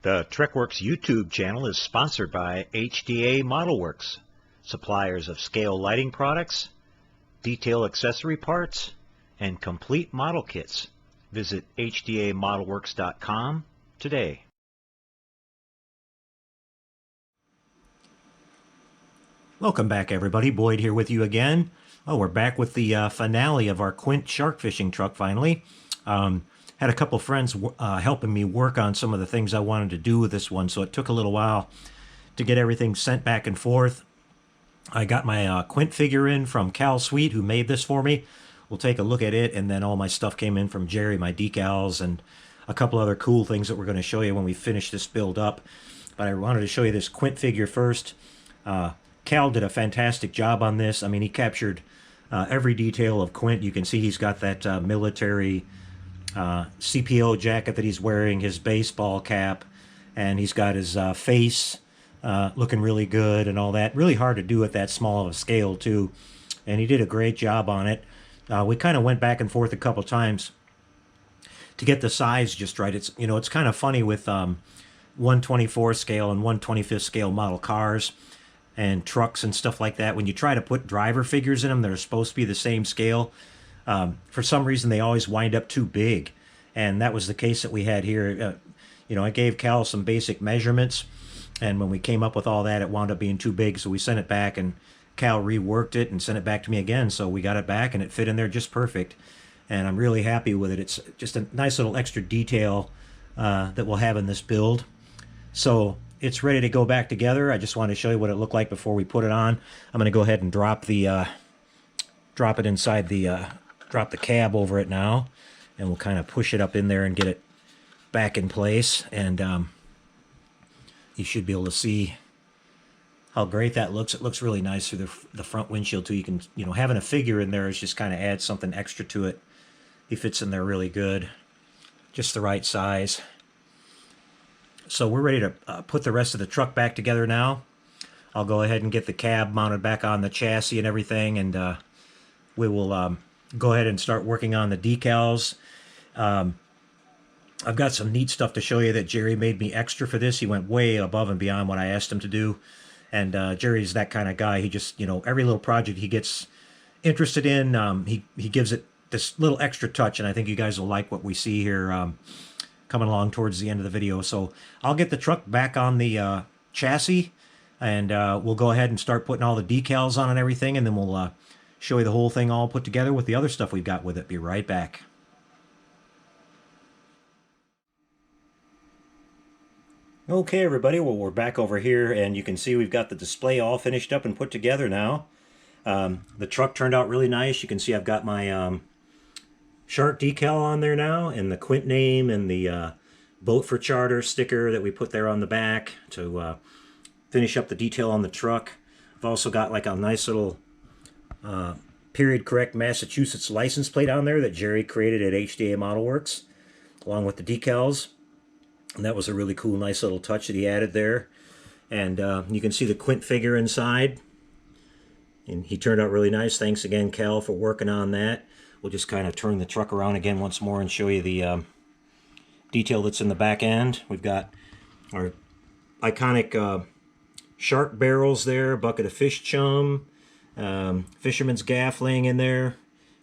The TrekWorks YouTube channel is sponsored by Hdamodelworks, suppliers of scale lighting products, detail accessory parts, and complete model kits. Visit hdamodelworks.com today. Welcome back, everybody. Boyd here with you again. Oh, we're back with the finale of our Quint shark fishing truck finally. Had a couple friends helping me work on some of the things I wanted to do with this one, so it took a little while to get everything sent back and forth. I got my Quint figure in from Cal Sweet, who made this for me. We'll take a look at it, and then all my stuff came in from Jerry, my decals, and a couple other cool things that we're going to show you when we finish this build up. But I wanted to show you this Quint figure first. Cal did a fantastic job on this. I mean, he captured every detail of Quint. You can see he's got that military CPO jacket that he's wearing, his baseball cap, and he's got his face looking really good and all that. Really hard to do at that small of a scale too, and he did a great job on it. We kind of went back and forth a couple times to get the size just right. It's, you know, it's kind of funny with 1/24 scale and 1/25 scale model cars and trucks and stuff like that. When you try to put driver figures in them that are supposed to be the same scale, for some reason they always wind up too big, and that was the case that we had here. You know, I gave Cal some basic measurements, and when we came up with all that, it wound up being too big, so we sent it back, and Cal reworked it and sent it back to me again, so we got it back, and it fit in there just perfect, and I'm really happy with it. It's just a nice little extra detail that we'll have in this build. So it's ready to go back together. I just wanted to show you what it looked like before we put it on. I'm going to go ahead and drop it inside the drop the cab over it now, and we'll kind of push it up in there and get it back in place, and you should be able to see how great that looks. It looks really nice through the front windshield too. You can, you know, having a figure in there is just kind of adds something extra to it. He fits in there really good, just the right size. So we're ready to put the rest of the truck back together now. I'll go ahead and get the cab mounted back on the chassis and everything, and we will go ahead and start working on the decals. I've got some neat stuff to show you that Jerry made me extra for this. He went way above and beyond what I asked him to do. And Jerry's that kind of guy. He just, you know, every little project he gets interested in, he gives it this little extra touch, and I think you guys will like what we see here coming along towards the end of the video. So I'll get the truck back on the chassis, and we'll go ahead and start putting all the decals on and everything, and then we'll show you the whole thing all put together with the other stuff we've got with it. Be right back. Okay, everybody, well, we're back over here, and you can see we've got the display all finished up and put together now. The truck turned out really nice. You can see I've got my shark decal on there now, and the Quint name, and the Boat for Charter sticker that we put there on the back to finish up the detail on the truck. I've also got like a nice little period correct Massachusetts license plate on there that Jerry created at Hdamodelworks, along with the decals. And that was a really cool, nice little touch that he added there. And you can see the Quint figure inside. And he turned out really nice. Thanks again, Cal, for working on that. We'll just kind of turn the truck around again once more and show you the detail that's in the back end. We've got our iconic shark barrels there, bucket of fish chum, fisherman's gaff laying in there,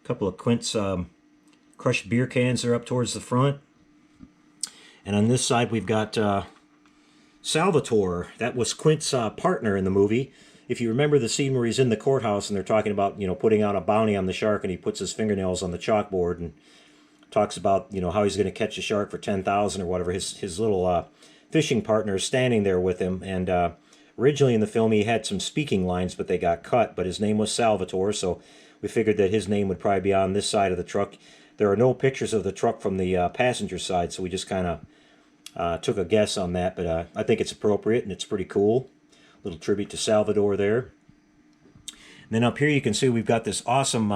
a couple of Quint's crushed beer cans there up towards the front. And on this side we've got Salvatore. That was Quint's partner in the movie. If you remember the scene where he's in the courthouse and they're talking about, you know, putting out a bounty on the shark, and he puts his fingernails on the chalkboard and talks about, you know, how he's going to catch a shark for 10,000 or whatever. His little fishing partner is standing there with him, and originally in the film he had some speaking lines, but they got cut. But his name was Salvatore, so we figured that his name would probably be on this side of the truck. There are no pictures of the truck from the passenger side, so we just kind of took a guess on that, but I think it's appropriate and it's pretty cool. Little tribute to Salvador there. And then up here you can see we've got this awesome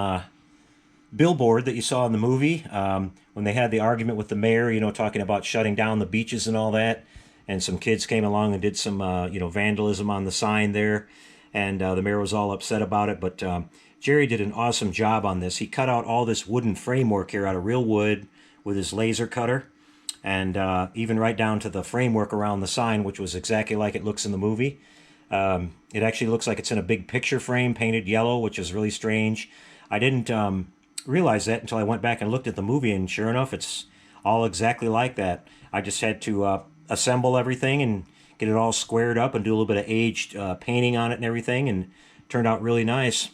billboard that you saw in the movie when they had the argument with the mayor, you know, talking about shutting down the beaches and all that. And some kids came along and did some, you know, vandalism on the sign there. and the mayor was all upset about it, but Jerry did an awesome job on this. He cut out all this wooden framework here out of real wood with his laser cutter, and even right down to the framework around the sign, which was exactly like it looks in the movie. It actually looks like it's in a big picture frame painted yellow, which is really strange. I didn't realize that until I went back and looked at the movie, and sure enough, it's all exactly like that. I just had to assemble everything and get it all squared up and do a little bit of aged painting on it and everything, and it turned out really nice.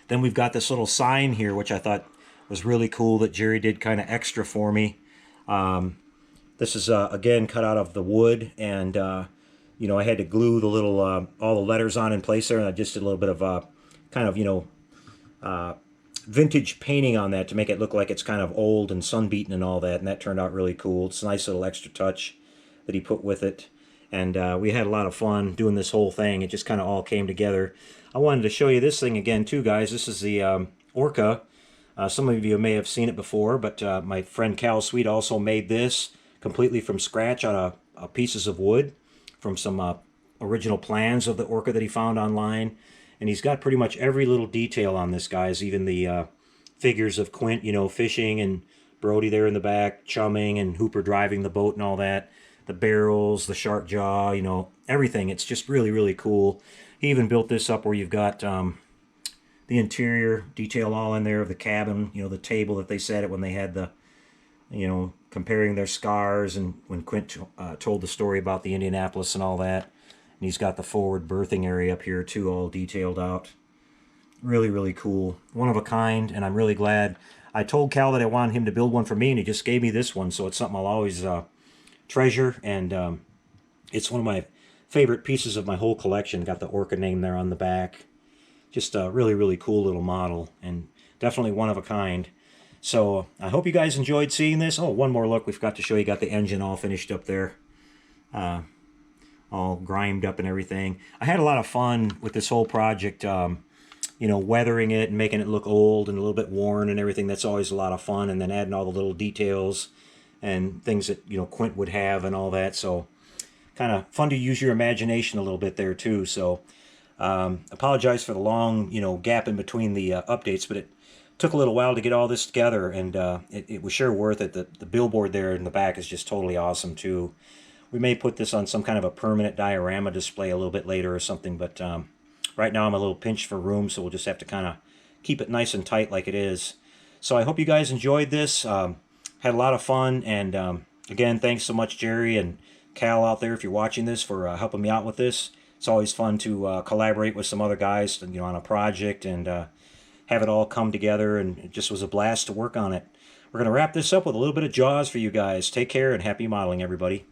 Then we've got this little sign here, which I thought was really cool that Jerry did kind of extra for me. This is, again, cut out of the wood, and, you know, I had to glue the little, all the letters on in place there, and I just did a little bit of kind of, you know, vintage painting on that to make it look like it's kind of old and sun-beaten and all that, and that turned out really cool. It's a nice little extra touch that he put with it, and we had a lot of fun doing this whole thing. It just kind of all came together. I wanted to show you this thing again too, guys. This is the Orca. Some of you may have seen it before, but my friend Cal Sweet also made this completely from scratch out of pieces of wood from some original plans of the Orca that he found online. And he's got pretty much every little detail on this, guys, even the figures of Quint, you know, fishing, and Brody there in the back, chumming, and Hooper driving the boat and all that. The barrels, the shark jaw, you know, everything. It's just really, really cool. He even built this up where you've got the interior detail all in there of the cabin, you know, the table that they sat at when they had the, you know, comparing their scars, and when Quint told the story about the Indianapolis and all that. And he's got the forward berthing area up here too, all detailed out. Really, really cool. One of a kind, and I'm really glad. I told Cal that I wanted him to build one for me, and he just gave me this one, so it's something I'll always treasure, and it's one of my favorite pieces of my whole collection. Got the Orca name there on the back. Just a really, really cool little model, and definitely one of a kind. So I hope you guys enjoyed seeing this. Oh, one more look. We've got to show you. Got the engine all finished up there. All grimed up and everything. I had a lot of fun with this whole project, you know, weathering it and making it look old and a little bit worn and everything. That's always a lot of fun. And then adding all the little details and things that, you know, Quint would have and all that. So kind of fun to use your imagination a little bit there too. So apologize for the long, you know, gap in between the updates, but it took a little while to get all this together, and it was sure worth it. The billboard there in the back is just totally awesome too. We may put this on some kind of a permanent diorama display a little bit later or something, but right now I'm a little pinched for room, so we'll just have to kind of keep it nice and tight like it is. So I hope you guys enjoyed this. Had a lot of fun, and again, thanks so much, Jerry and Cal out there, if you're watching this, for helping me out with this. It's always fun to collaborate with some other guys, you know, on a project, and have it all come together, and it just was a blast to work on it. We're going to wrap this up with a little bit of Jaws for you guys. Take care, and happy modeling, everybody.